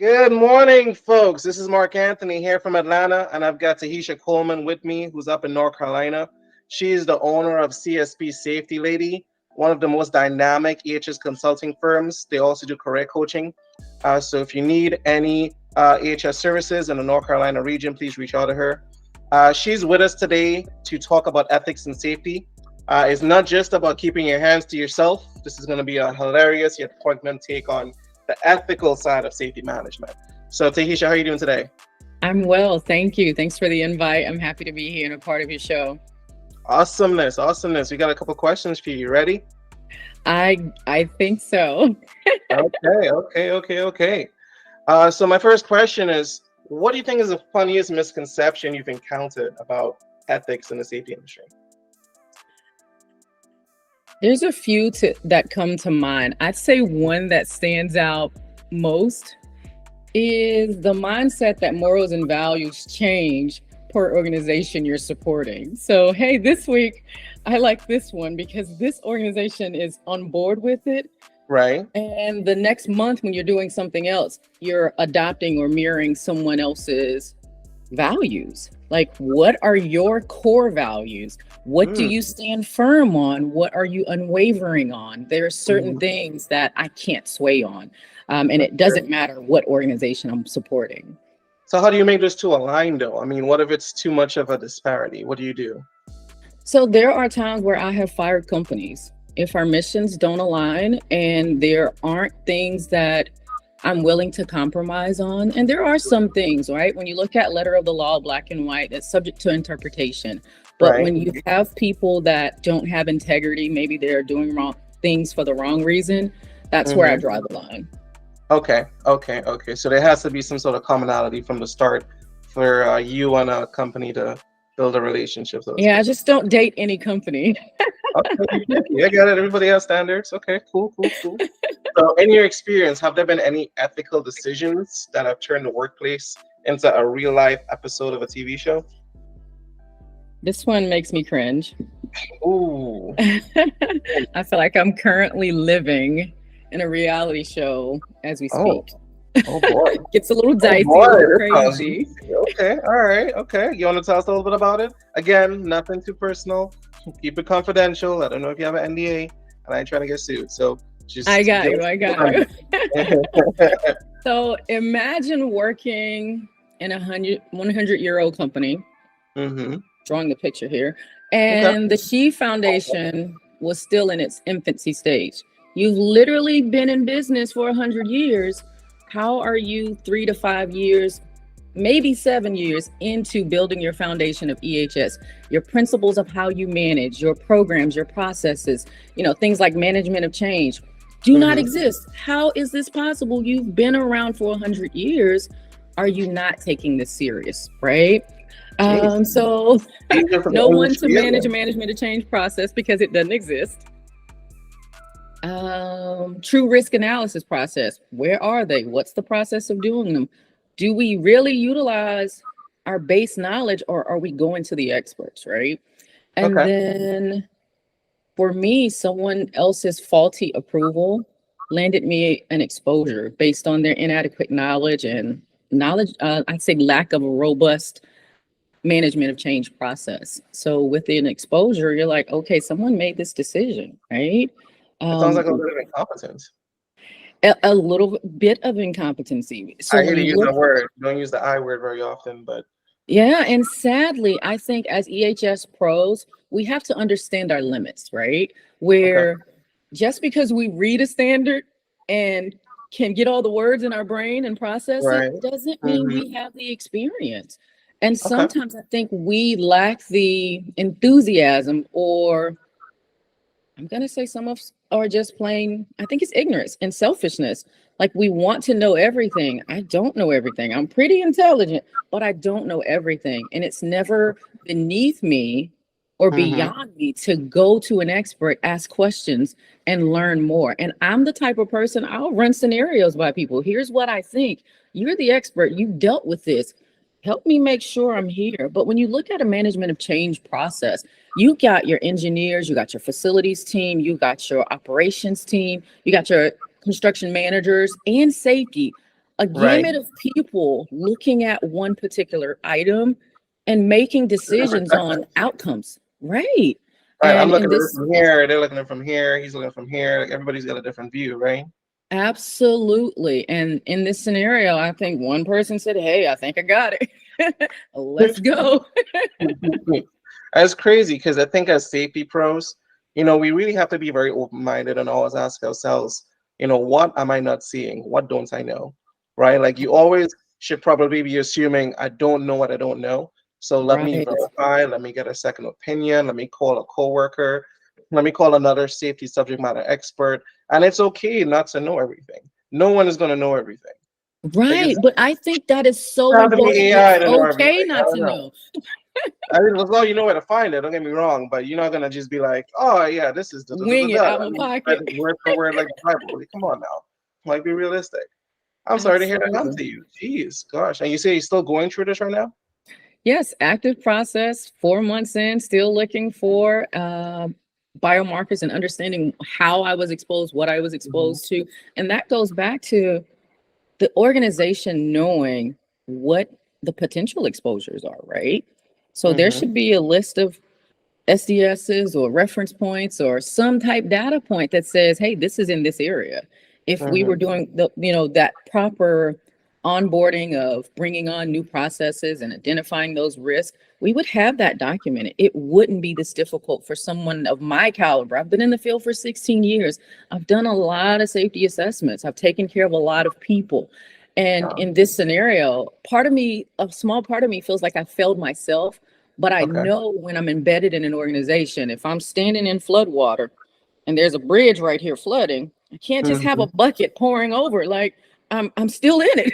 Good morning, folks. This is Mark Anthony here from Atlanta, and I've got Tahisha Coleman with me, who's up in North Carolina. She's the owner of CSP Safety Lady, one of the most dynamic EHS consulting firms. They also do career coaching. So if you need any EHS services in the North Carolina region, please reach out to her. She's with us today to talk about ethics and safety. It's not just about keeping your hands to yourself. This is going to be a hilarious yet poignant take on the ethical side of safety management. So Tahisha, how are you doing today? I'm well, thank you. Thanks for the invite. I'm happy to be here and a part of your show. Awesomeness. We got a couple questions for you. You ready? I think so. Okay. So my first question is, what do you think is the funniest misconception you've encountered about ethics in the safety industry? There's a few that come to mind. I'd say one that stands out most is the mindset that morals and values change per organization you're supporting. So, hey, this week, I like this one because this organization is on board with it. Right. And the next month when you're doing something else, you're adopting or mirroring someone else's values. Like, what are your core values? What do you stand firm on? What are you unwavering on? There are certain things that I can't sway on. And it doesn't matter what organization I'm supporting. So how do you make those two align though? I mean, what if it's too much of a disparity? What do you do? So there are times where I have fired companies if our missions don't align and there aren't things that I'm willing to compromise on. And there are some things, right? When you look at letter of the law, black and white, it's subject to interpretation. But when you have people that don't have integrity, maybe they're doing wrong things for the wrong reason, that's where I draw the line. Okay. So there has to be some sort of commonality from the start for you and a company to build a relationship. Yeah, I just don't date any company. Okay, I got it. Everybody has standards. Okay, cool. So in your experience, have there been any ethical decisions that have turned the workplace into a real life episode of a TV show? This one makes me cringe. Ooh. I feel like I'm currently living in a reality show as we speak. Oh boy. Gets a little dicey, a little crazy. Okay, all right, okay. You want to tell us a little bit about it? Again, nothing too personal. Keep it confidential. I don't know if you have an NDA, and I ain't trying to get sued. So just I got you. So imagine working in a 100-year-old company. Drawing the picture here. And the She Foundation was still in its infancy stage. You've literally been in business for 100 years. How are you 3 to 5 years, maybe 7 years into building your foundation of EHS, your principles of how you manage, your programs, your processes, things like management of change do not exist. How is this possible? You've been around for 100 years. Are you not taking this serious, right? So no one to manage a management of change process because it doesn't exist. True risk analysis process. Where are they? What's the process of doing them? Do we really utilize our base knowledge or are we going to the experts, right? And then for me, someone else's faulty approval landed me an exposure based on their inadequate knowledge, I'd say lack of a robust management of change process. So within exposure, you're like, okay, someone made this decision, right? It sounds like a little bit of incompetence. A little bit of incompetency. So I hate to use the word. You don't use the I word very often, but yeah, and sadly, I think as EHS pros, we have to understand our limits, right? Where just because we read a standard and can get all the words in our brain and process it doesn't mean we have the experience. And sometimes I think we lack the enthusiasm, or I'm going to say some of us are just plain, I think it's ignorance and selfishness. Like we want to know everything. I don't know everything. I'm pretty intelligent, but I don't know everything. And it's never beneath me or beyond me to go to an expert, ask questions and learn more. And I'm the type of person, I'll run scenarios by people. Here's what I think. You're the expert. You've dealt with this. Help me make sure I'm here. But when you look at a management of change process, you got your engineers, you got your facilities team, you got your operations team, you got your construction managers and safety a Right. gamut of people looking at one particular item and making decisions on outcomes, right? Right. I'm And looking in at it this, from here. They're looking at it from here. He's looking from here. Like everybody's got a different view, right? absolutely. And in this scenario, I think one person said, "Hey, I think I got it. Let's go." That's crazy because I think as safety pros, we really have to be very open-minded and always ask ourselves, what am I not seeing? What don't I know? Right? Like you always should probably be assuming I don't know what I don't know. So let me Right. verify, let me get a second opinion, let me call a coworker, let me call another safety subject matter expert. And it's okay not to know everything. No one is going to know everything. Right. Because But I think that is so have to be important. AI It's to know okay everything. I not don't to know. know. I mean, as long as you know where to find it, don't get me wrong, but you're not gonna just be like, oh yeah, this is da da da da Wing it da. out I my mean, read pocket. it word for word like the Bible. Like, come on now, like be realistic. I'm sorry to hear that happen Absolutely. to you. Jeez, gosh, and you say you're still going through this right now? Yes, active process, 4 months in, still looking for biomarkers and understanding how I was exposed, what I was Hmm. exposed to. And that goes back to the organization knowing what the potential exposures are, right? So there Hmm. should be a list of SDSs or reference points or some type data point that says, hey, this is in this area. If we Hmm. were doing that proper onboarding of bringing on new processes and identifying those risks, we would have that documented. It wouldn't be this difficult for someone of my caliber. I've been in the field for 16 years. I've done a lot of safety assessments. I've taken care of a lot of people. And in this scenario, a small part of me feels like I failed myself, but I Okay. know when I'm embedded in an organization, if I'm standing in flood water and there's a bridge right here flooding, I can't just have Hmm. a bucket pouring over. Like I'm still in it.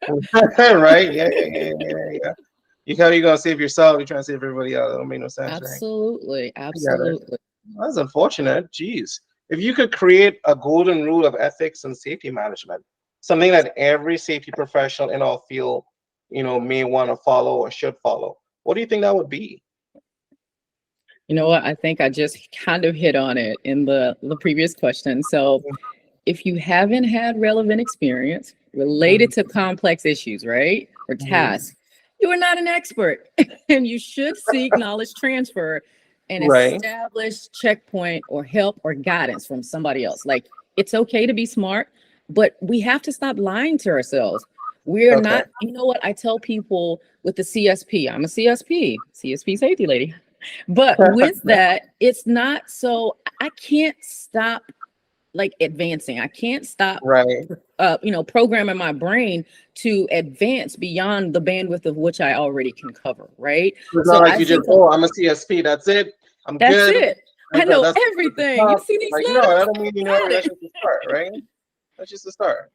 Right? Yeah, yeah, yeah, yeah, yeah. You're gonna save yourself. You're trying to save everybody else. That don't make no sense, right? Absolutely. I got it. Absolutely. That's unfortunate. Jeez. If you could create a golden rule of ethics and safety management, something that every safety professional in our field, may want to follow or should follow, what do you think that would be? You know what? I think I just kind of hit on it in the previous question. So if you haven't had relevant experience related to complex issues, right, or Mhm. tasks, you are not an expert and you should seek knowledge transfer and Right. establish checkpoint or help or guidance from somebody else. Like it's okay to be smart, but we have to stop lying to ourselves. We're Okay. not, you know what I tell people with the CSP, I'm a CSP safety lady. But with that, it's not so I can't stop like advancing. I can't stop Right. programming my brain to advance beyond the bandwidth of which I already can cover, right? It's not So like I you just, think oh, I'm a CSP. That's it. I'm that's good. it. I know That's the everything. You top. see these Like, no, letters? that don't mean you know everything. Got That's it. just the start, right? That's just the start.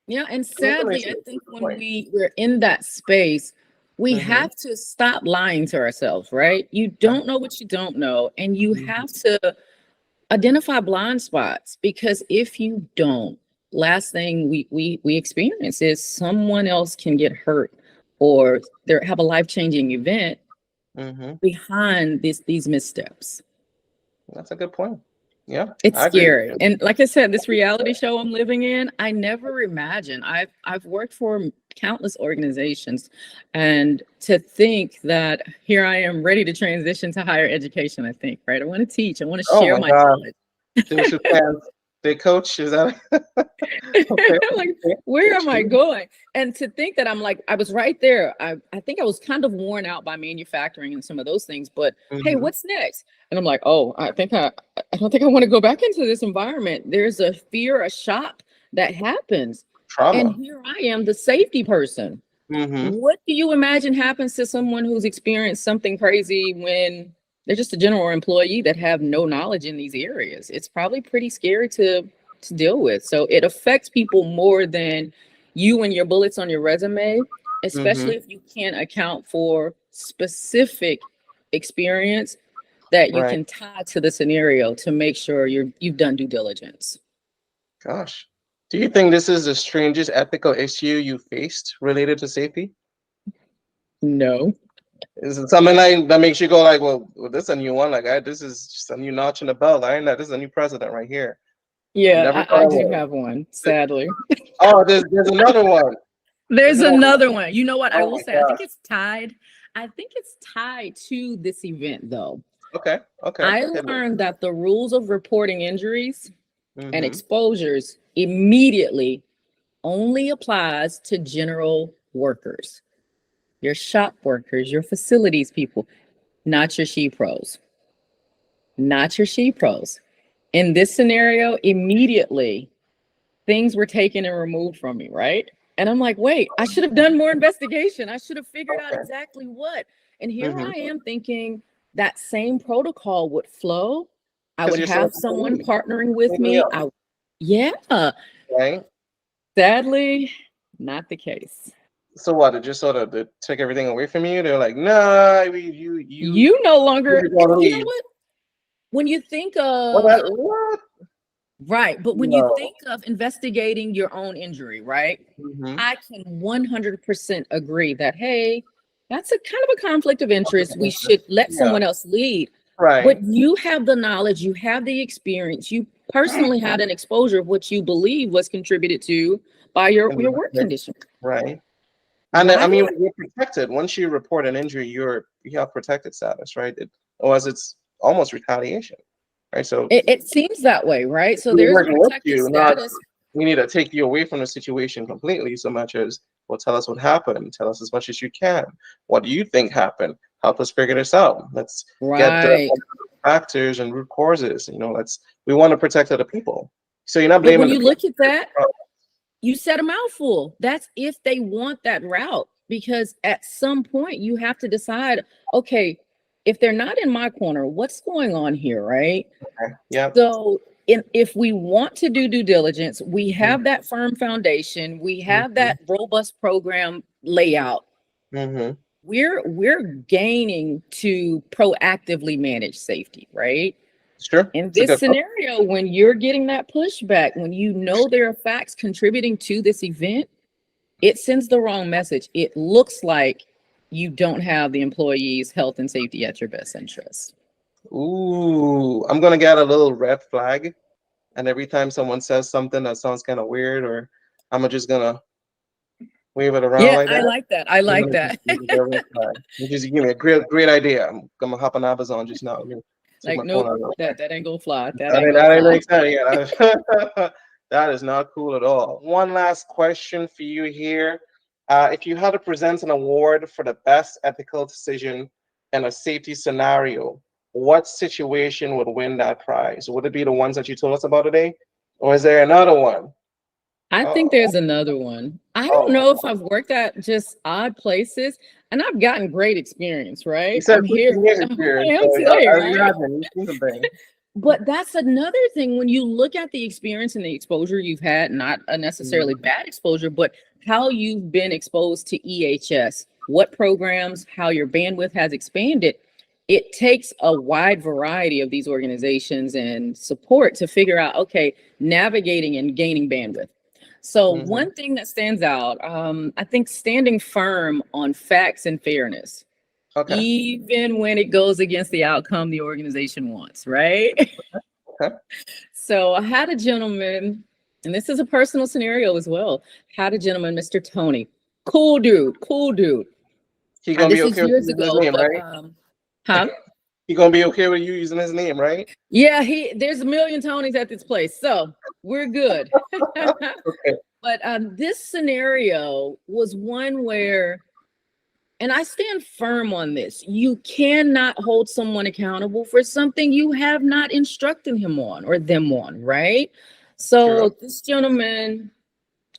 Yeah, and That makes sadly, I sense. think Good when point. we're in that space, we Mm-hmm. have to stop lying to ourselves, right? You don't know what you don't know, and you have to identify blind spots, because if you don't, last thing we experience is someone else can get hurt or there have a life-changing event Mm-hmm. behind these missteps. That's a good point. Yeah, It's I agree with scary. you. And like I said, this reality show I'm living in, I never imagined. I've worked for countless organizations, and to think that here I am ready to transition to higher education, I think, right? I want to teach, I want to Oh share my my God. knowledge. Finish with plans. Big coach, is that okay? Like, Okay. where am I going? And to think that I'm like, I was right there. I think I was kind of worn out by manufacturing and some of those things, but hey, Mm-hmm. what's next? And I'm like, oh, I don't think I want to go back into this environment. There's a fear, a shock that happens. And Trauma. here I am, the safety person. Mm-hmm. What do you imagine happens to someone who's experienced something crazy when they're just a general employee that have no knowledge in these areas? It's probably pretty scary to deal with. So it affects people more than you and your bullets on your resume, Mm-hmm. especially if you can't account for specific experience that you Right. can tie to the scenario to make sure you've done due diligence. Gosh. Do you think this is the strangest ethical issue you faced related to safety? No. Is it something like that makes you go like, well, this is a new one. Like, this is just a new notch in the belt. I ain't that. This is a new precedent right here. I Yeah, never I thought I do would. have one, sadly. Oh, there's another one. There's another one. You know what? I Oh will my say, I think gosh. it's tied. I think it's tied to this event, though. Okay. Okay. I Hit me. learned that the rules of reporting injuries and Mm-hmm. exposures immediately only applies to general workers, your shop workers, your facilities people, not your she pros, not your she pros. In this scenario, immediately things were taken and removed from me, right? And I'm like, wait, I should have done more investigation. I should have figured out Okay. exactly what. And here Mm-hmm. I am thinking that same protocol would flow. I Because would you're still have someone employee. partnering with Anything me. else, Yeah, right? sadly, not the case. So what? It just sort of they took everything away from you. They're like, nah, You no longer, you're gonna you know leave. what? When you think What? of, What? right, but when you No. think of investigating your own injury, right? Mm-hmm. I can 100% agree that, hey, that's a kind of a conflict of interest. We should let Yeah. someone else lead. Right. But you have the knowledge, you have the experience, you personally had an exposure of what you believe was contributed to by your work condition. Right. And I Right? mean, you're protected. Once you report an injury, you have protected status, right? Otherwise, it's almost retaliation, right? So It seems that way, right? So we're there's a working with protected you, not status. we need to take you away from the situation completely. So much as, well, tell us what happened. Tell us as much as you can. What do you think happened? Help us figure this out. Let's get the Right. factors and root causes. We want to protect other people. So you're not But when blaming the you people. look at that, you said a mouthful. That's if they want that route, because at some point you have to decide, okay, if they're not in my corner, what's going on here, right? Yeah. So if we want to do due diligence, we have that firm foundation, we have that robust program layout. Mm-hmm. We're gaining to proactively manage safety, right? Sure. In It's a this good. scenario, when you're getting that pushback, when you know there are facts contributing to this event, it sends the wrong message. It looks like you don't have the employee's health and safety at your best interest. Ooh, I'm gonna get a little red flag, and every time someone says something that sounds kind of weird, or I'm just gonna wave it around Yeah, like I that. like that. I I'm like gonna that. just get a red flag. You just give me a great idea. I'm gonna hop on Amazon just now. Take Like, my phone nope, out real quick. that ain't gonna fly. That That ain't ain't, gonna that ain't fly. make sense. Yeah, that is not cool at all. One last question for you here. If you had to present an award for the best ethical decision in a safety scenario, what situation would win that prize? Would it be the ones that you told us about today? Or is there another one? I think Oh, there's another one. I don't oh. know if I've worked at just odd places, and I've gotten great experience, You right? said I'm here. 15 years Here I experience, am so today, I right? imagine you've seen some things. But that's another thing when you look at the experience and the exposure you've had, not a necessarily bad exposure, but how you've been exposed to EHS, what programs, how your bandwidth has expanded. It takes a wide variety of these organizations and support to figure out, okay, navigating and gaining bandwidth. So Mm-hmm. one thing that stands out, I think standing firm on facts and fairness, Okay. even when it goes against the outcome the organization wants, right? Okay. So I had a gentleman, and this is a personal scenario as well. Had a gentleman, Mr. Tony, cool dude, cool dude. He And gonna be this is okay with years using his ago, name, but right? huh? He gonna be okay with you using his name, right? Yeah, there's a million Tonys at this place, so we're good. Okay. But this scenario was one where, and I stand firm on this, you cannot hold someone accountable for something you have not instructed him on or them on, right? True. So this gentleman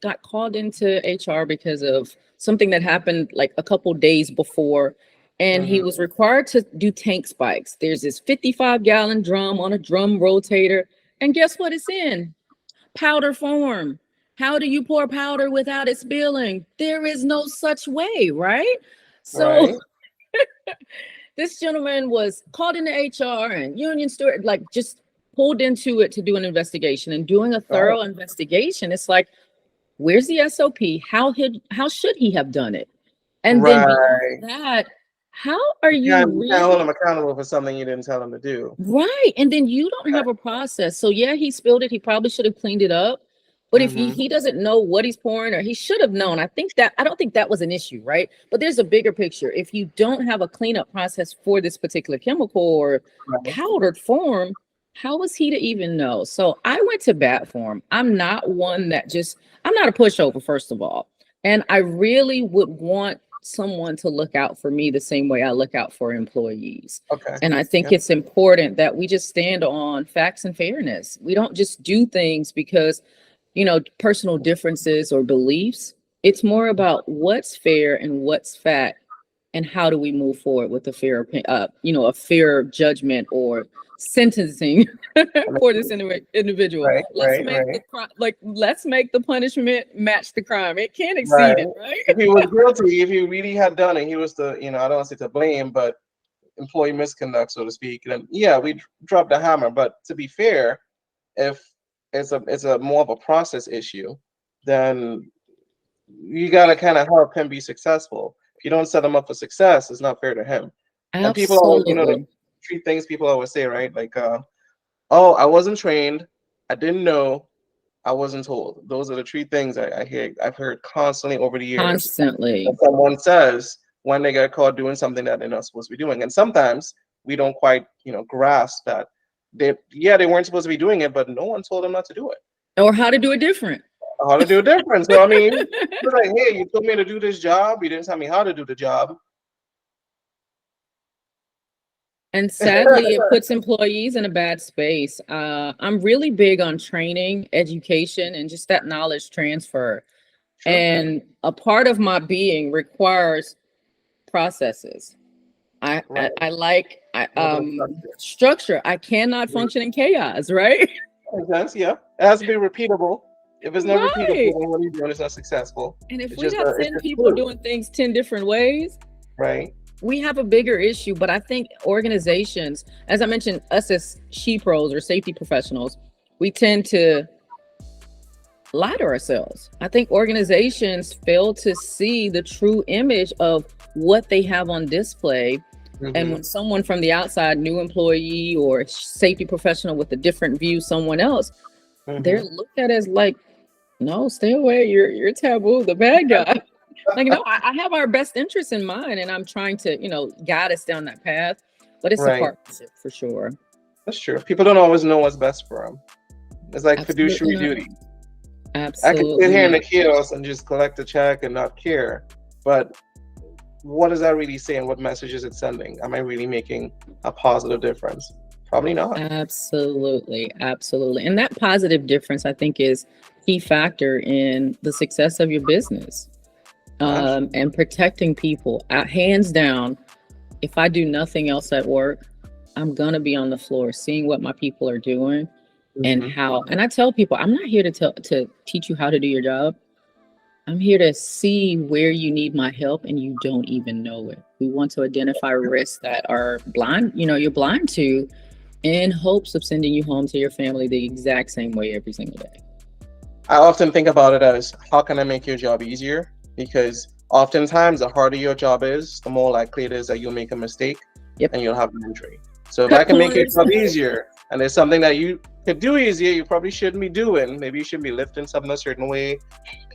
got called into HR because of something that happened like a couple days before, and he was required to do tank spikes. There's this 55-gallon drum on a drum rotator, and guess what it's in? Powder form. How do you pour powder without it spilling? There is no such way, right? So Right. this gentleman was called into HR and union steward, like just pulled into it to do an investigation, and doing a Oh. thorough investigation. It's like, where's the SOP? How should he have done it? And then Right. beyond that, how are Yeah, you you can't hold really him accountable for something you didn't tell him to do. right? And then you don't have a process. So yeah, he spilled it. He probably should have cleaned it up. But if he doesn't know what he's pouring, or he should have known, I don't think that was an issue, right? But there's a bigger picture. If you don't have a cleanup process for this particular chemical or powdered form, how is he to even know? So I went to bat for him. I'm not one that I'm not a pushover, first of all. And I really would want someone to look out for me the same way I look out for employees. Okay. And I think it's important that we just stand on facts and fairness. We don't just do things because, personal differences or beliefs. It's more about what's fair and what's fact, and how do we move forward with a fair judgment or sentencing for this individual. Let's make the punishment match the crime. It can't exceed it, right? If he was guilty, if he really had done it, he was I don't want to say to blame, but employee misconduct, so to speak, then we drop the hammer. But to be fair, if it's a more of a process issue, then you gotta kind of help him be successful. If you don't set him up for success, it's not fair to him. Absolutely. And people always, the three things people always say, right? Like, oh, I wasn't trained, I didn't know, I wasn't told. Those are the three things I've heard constantly over the years. Constantly. Someone says when they get caught doing something that they're not supposed to be doing. And sometimes we don't quite, grasp that they weren't supposed to be doing it, but no one told them not to do it. Or how to do it different. How to do it different. So, I mean, it's like, hey, you told me to do this job, you didn't tell me how to do the job. And sadly, it puts employees in a bad space. I'm really big on training, education, and just that knowledge transfer. Sure. And a part of my being requires processes. I like structure. I cannot function in chaos, right? Makes sense, yeah. It has to be repeatable. If it's not repeatable, then what are you doing? It's not successful. And if we got 10 people doing things 10 different ways, right, we have a bigger issue. But I think organizations, as I mentioned, us as pros or safety professionals, we tend to lie to ourselves. I think organizations fail to see the true image of what they have on display. And when someone from the outside, new employee or safety professional with a different view, someone else, they're looked at as like, no, stay away. You're taboo, the bad guy. Like, I have our best interests in mind, and I'm trying to, guide us down that path. But it's a partnership for sure. That's true. People don't always know what's best for them. It's like fiduciary duty. Absolutely. I can sit here in the chaos and just collect a check and not care. But what does that really say, and what message is it sending? Am I really making a positive difference? Probably not. Absolutely. And that positive difference, I think, is key factor in the success of your business. And protecting people. Hands down, if I do nothing else at work, I'm gonna be on the floor seeing what my people are doing and how. And I tell people, I'm not here to teach you how to do your job. I'm here to see where you need my help and you don't even know it. We want to identify risks that are blind, you're blind to, in hopes of sending you home to your family the exact same way every single day. I often think about it as, how can I make your job easier? Because oftentimes the harder your job is, the more likely it is that you'll make a mistake and you'll have an injury. So if I can make your job easier, and there's something that you could do easier, you probably shouldn't be doing. Maybe you shouldn't be lifting something a certain way,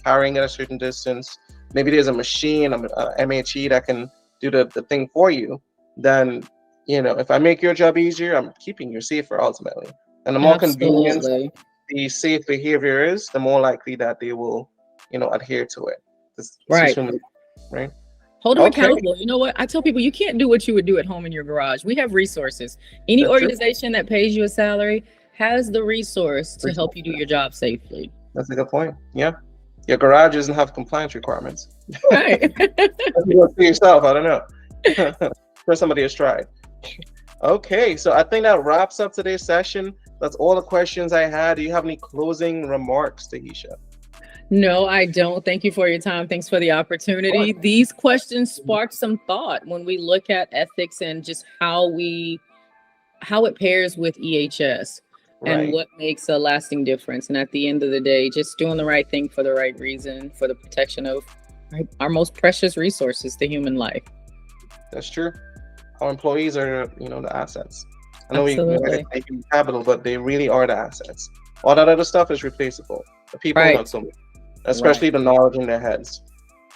carrying it a certain distance. Maybe there's a machine, a MHE that can do the thing for you. Then, if I make your job easier, I'm keeping you safer ultimately. And the more convenient the safe behavior is, the more likely that they will, adhere to it. Right. Hold them accountable. You know what? I tell people, you can't do what you would do at home in your garage. We have resources. Any organization that pays you a salary has the resource to help you do your job safely. That's a good point. Yeah. Your garage doesn't have compliance requirements. Right. You for yourself, I don't know. For somebody has tried. Okay, so I think that wraps up today's session. That's all the questions I had. Do you have any closing remarks, Tahisha? No, I don't. Thank you for your time. Thanks for the opportunity. These questions sparked some thought when we look at ethics and just how it pairs with EHS and what makes a lasting difference. And at the end of the day, just doing the right thing for the right reason, for the protection of our most precious resources, the human life. That's true. Our employees are, the assets. I know we make capital, but they really are the assets. All that other stuff is replaceable. The people Right. not so much, especially the knowledge in their heads.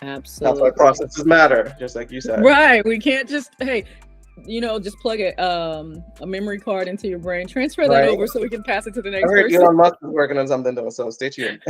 Absolutely. That's why processes matter, just like you said. Right. We can't just, hey, just plug a memory card into your brain, transfer that over so we can pass it to the I next heard person. Elon Musk is working on something though, so stay tuned.